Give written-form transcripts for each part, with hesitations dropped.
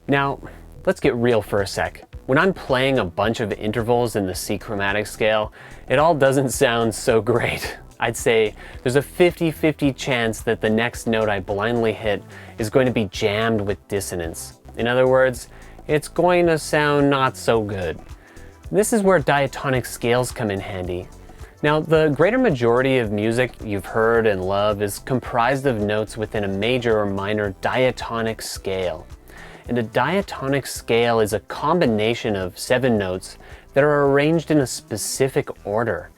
Now, let's get real for a sec. When I'm playing a bunch of intervals in the C chromatic scale, it all doesn't sound so great. I'd say there's a 50-50 chance that the next note I blindly hit is going to be jammed with dissonance. In other words, it's going to sound not so good. This is where diatonic scales come in handy. Now, the greater majority of music you've heard and love is comprised of notes within a major or minor diatonic scale. And a diatonic scale is a combination of 7 notes that are arranged in a specific order.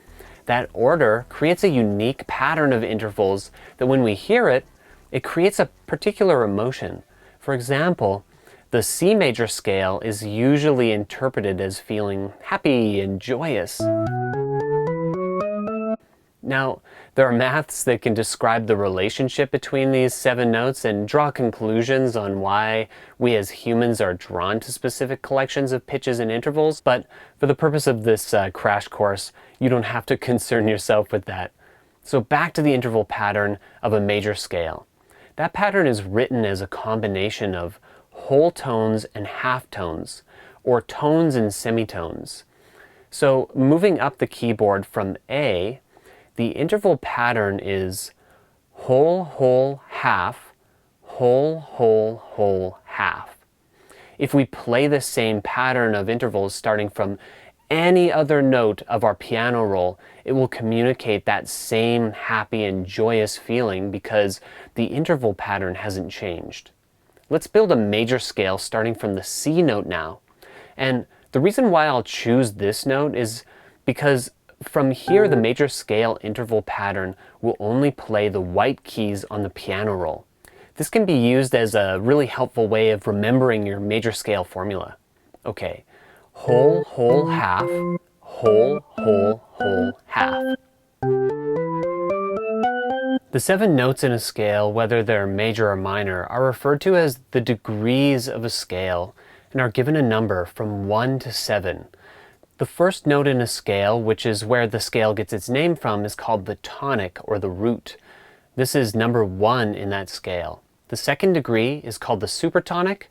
That order creates a unique pattern of intervals that when we hear it, it creates a particular emotion. For example, the C major scale is usually interpreted as feeling happy and joyous. Now, there are maths that can describe the relationship between these 7 notes and draw conclusions on why we as humans are drawn to specific collections of pitches and intervals, but for the purpose of this crash course, you don't have to concern yourself with that. So back to the interval pattern of a major scale. That pattern is written as a combination of whole tones and half tones, or tones and semitones. So moving up the keyboard from A, the interval pattern is whole, whole, half, whole, whole, whole, half. If we play the same pattern of intervals starting from any other note of our piano roll, it will communicate that same happy and joyous feeling because the interval pattern hasn't changed. Let's build a major scale starting from the C note now. And the reason why I'll choose this note is because from here, the major scale interval pattern will only play the white keys on the piano roll. This can be used as a really helpful way of remembering your major scale formula. Okay, whole, whole, half, whole, whole, whole, half. The 7 notes in a scale, whether they're major or minor, are referred to as the degrees of a scale and are given a number from 1 to 7. The first note in a scale, which is where the scale gets its name from, is called the tonic or the root. This is number 1 in that scale. The second degree is called the supertonic.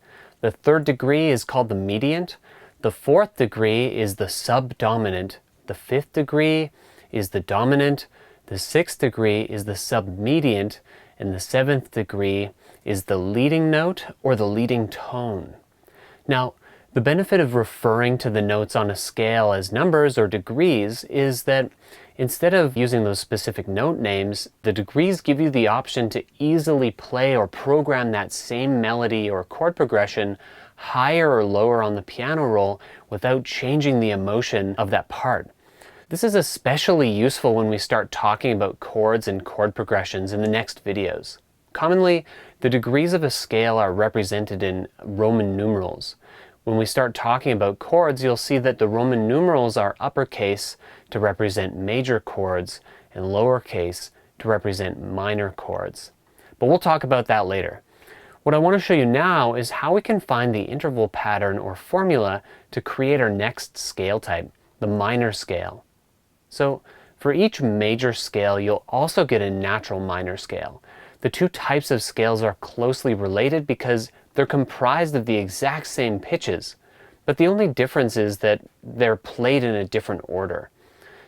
The third degree is called the mediant. The fourth degree is the subdominant. The fifth degree is the dominant. The sixth degree is the submediant. And the seventh degree is the leading note or the leading tone. Now, the benefit of referring to the notes on a scale as numbers or degrees is that instead of using those specific note names, the degrees give you the option to easily play or program that same melody or chord progression higher or lower on the piano roll without changing the emotion of that part. This is especially useful when we start talking about chords and chord progressions in the next videos. Commonly, the degrees of a scale are represented in Roman numerals. When we start talking about chords, you'll see that the Roman numerals are uppercase to represent major chords and lowercase to represent minor chords. But we'll talk about that later. What I want to show you now is how we can find the interval pattern or formula to create our next scale type, the minor scale. So for each major scale, you'll also get a natural minor scale. The two types of scales are closely related because they're comprised of the exact same pitches, but the only difference is that they're played in a different order.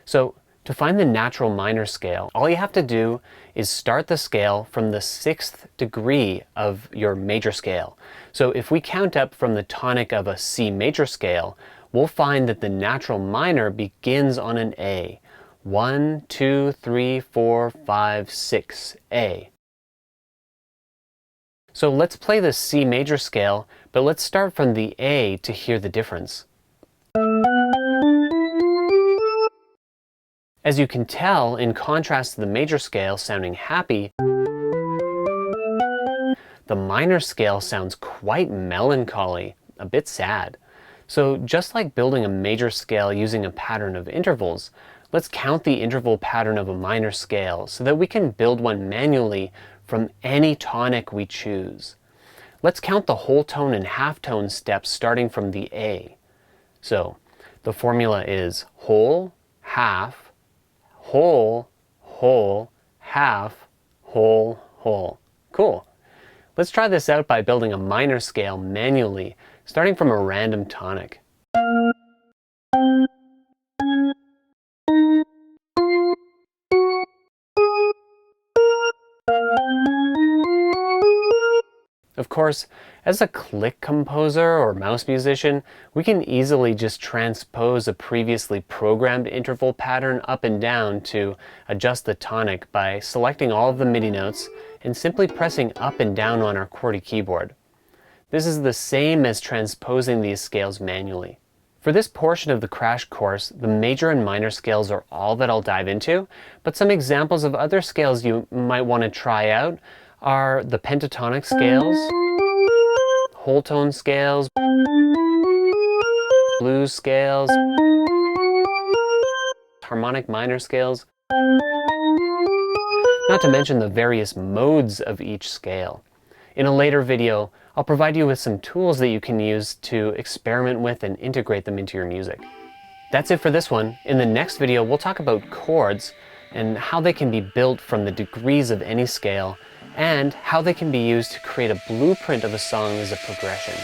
So to find the natural minor scale, all you have to do is start the scale from the 6th degree of your major scale. So if we count up from the tonic of a C major scale, we'll find that the natural minor begins on an A. 1, 2, 3, 4, 5, 6, A. So let's play the C major scale, but let's start from the A to hear the difference. As you can tell, in contrast to the major scale sounding happy, the minor scale sounds quite melancholy, a bit sad. So just like building a major scale using a pattern of intervals, let's count the interval pattern of a minor scale so that we can build one manually from any tonic we choose. Let's count the whole tone and half tone steps starting from the A. So the formula is whole, half, whole, whole, half, whole, whole. Cool. Let's try this out by building a minor scale manually, starting from a random tonic. Of course, as a click composer or mouse musician, we can easily just transpose a previously programmed interval pattern up and down to adjust the tonic by selecting all of the MIDI notes and simply pressing up and down on our QWERTY keyboard. This is the same as transposing these scales manually. For this portion of the crash course, the major and minor scales are all that I'll dive into, but some examples of other scales you might want to try out are the pentatonic scales, whole tone scales, blues scales, harmonic minor scales, not to mention the various modes of each scale. In a later video, I'll provide you with some tools that you can use to experiment with and integrate them into your music. That's it for this one. In the next video, we'll talk about chords and how they can be built from the degrees of any scale, and how they can be used to create a blueprint of a song as a progression.